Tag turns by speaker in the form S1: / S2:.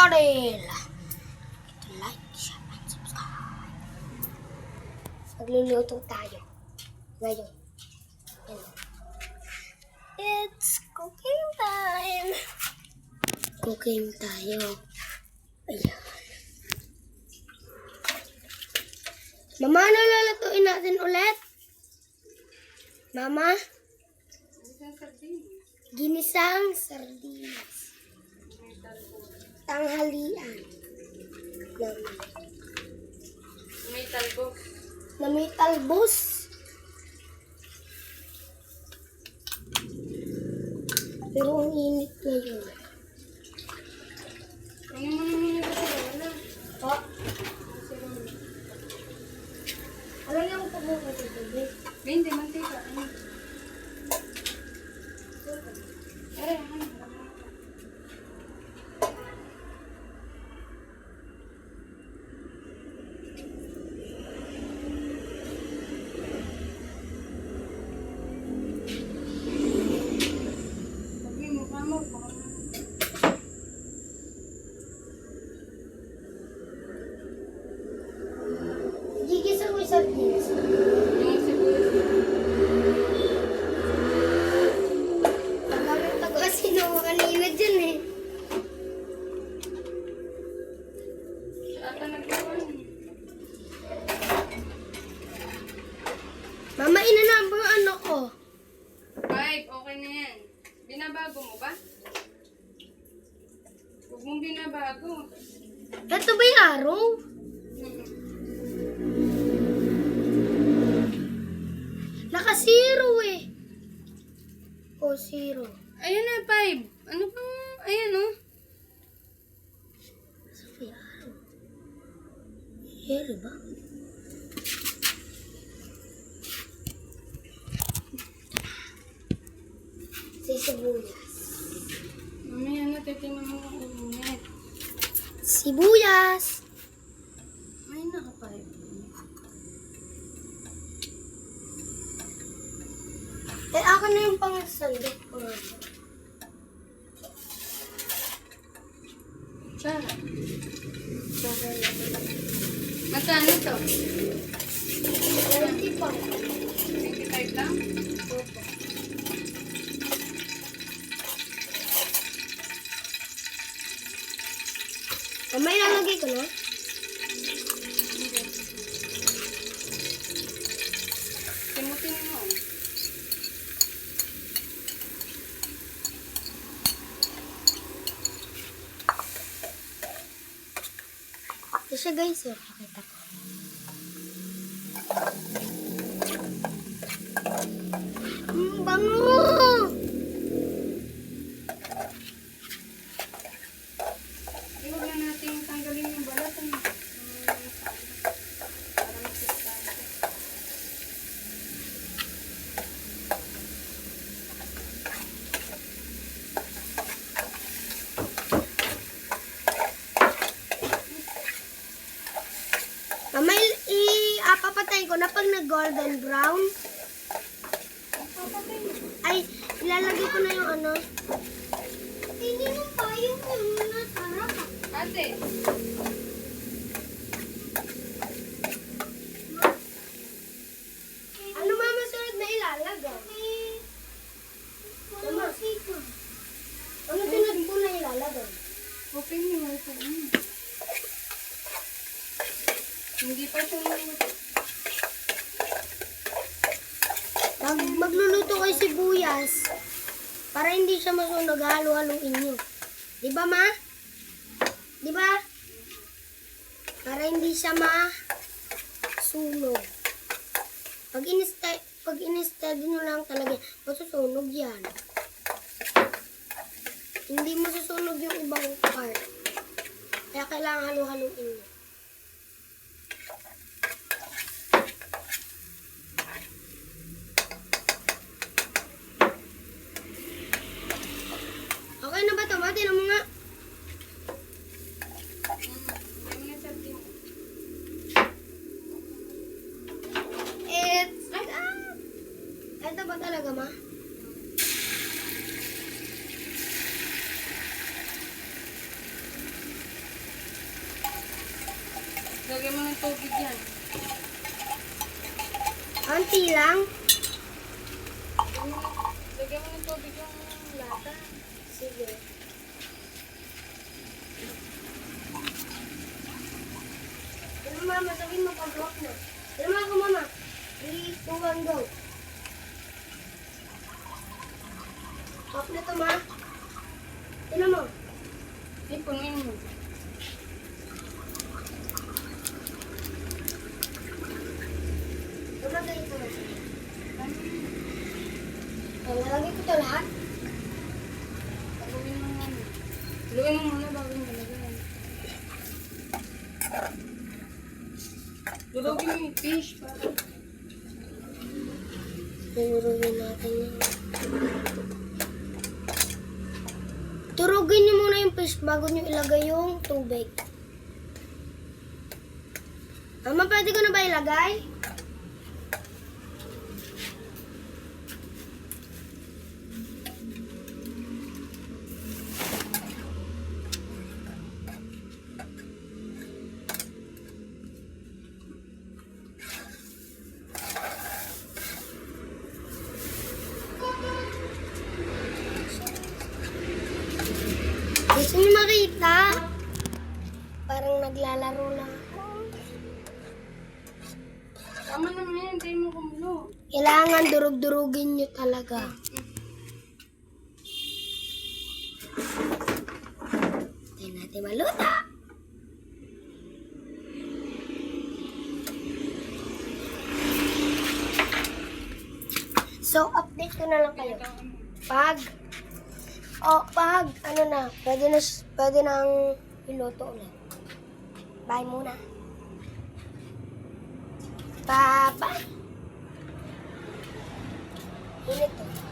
S1: channel. Like, share, and subscribe. Magluluto tayo. Ngayon. It's cooking time. Cooking tayo. Ayan. Mama, ano lulutuin natin ulit? Mama? Ginisang sardinas. Tanghalian.
S2: May talbos.
S1: Na may talbos. Pero ang init ngayon.
S2: Ano mo naman yung kasalanan?
S1: Oh. Alam niyo kung pabuhay ito, babe?
S2: Hindi, mantika. Ano? Aray, ano? Pag yung mukha mo, baka
S1: Gigisa ko yung sardinas.
S2: yung sibuyas.
S1: Tagamit ako kasi nung kanina dyan eh.
S2: Siya ata nagkawan.
S1: Mama, inanabo yung ano ko.
S2: 5, okay na yan. Binabago mo ba? Huwag mong binabago.
S1: Ito ba yung araw? Naka-zero eh. O, 0.
S2: Ayan na, 5. Ano pang, ayan oh.
S1: Sabi araw. Hero ba? Sa sibuyas.
S2: Mamaya na, titingnan mo kung umunit.
S1: Sibuyas.
S2: Ay, naka-5.
S1: Eh, ako na yung pangasandok ko.
S2: Tsara. Magkano to?
S1: 20 pa.
S2: 25 lang?
S1: May lalagay ko na.
S2: Simutin mo.
S1: Ito siya guys, oh. Pakita ko. Bango!
S2: Iwag na natin tanggalin yung balat. Para masistante.
S1: Mama, papatay ko na pag nag-golden brown. Ay, ilalagay ko na yung ano. Hindi mo pa yung nasarap.
S2: Ate,
S1: Ano mama sunod na ilalagay? Mama, ano sunod ko na ilalagay?
S2: open mo yung ito. Hindi pa siya
S1: Magluluto kayo sibuyas para hindi siya masunog, halo-haluin nyo. Di ba, ma? Di ba? Para hindi siya masunog. Pag in-steady nyo lang talaga, masusunog yan. Hindi masusunog yung ibang part. Kaya kailangan halo-haluin nyo. Okay na ba ito? Tingnan mo nga. Ito ba talaga, ma?
S2: Lagyan mo ng tubig yan.
S1: Konti lang.
S2: Lagyan mo ng tubig yung lata.
S1: Sige. Ano mama, sabihin mo pag-walk na. Ano mo ako mama? 3, 2, 1, go. Walk na to ma. Tignan mo.
S2: Ay, punuin mo.
S1: Mama, ganito na. Lalagay ko to lahat.
S2: Haluin mo muna. Haluin mo muna bago mo lagyan. Durugin mo yung fish para.
S1: Durugin natin yun. Durugin niyo muna yung fish bago niyo ilagay yung tubig. Mama, pwede ko na ba ilagay? Gusto niyo makita? Parang naglalaro lang ako.
S2: Tama naman yan, tayo mo kumulo.
S1: Kailangan durug-durugin niyo talaga. Tayo natin maluta. So, update ko na lang kayo. Pag, ano na, pwede nang iluto ulit. Bye muna. Bye-bye. Init to.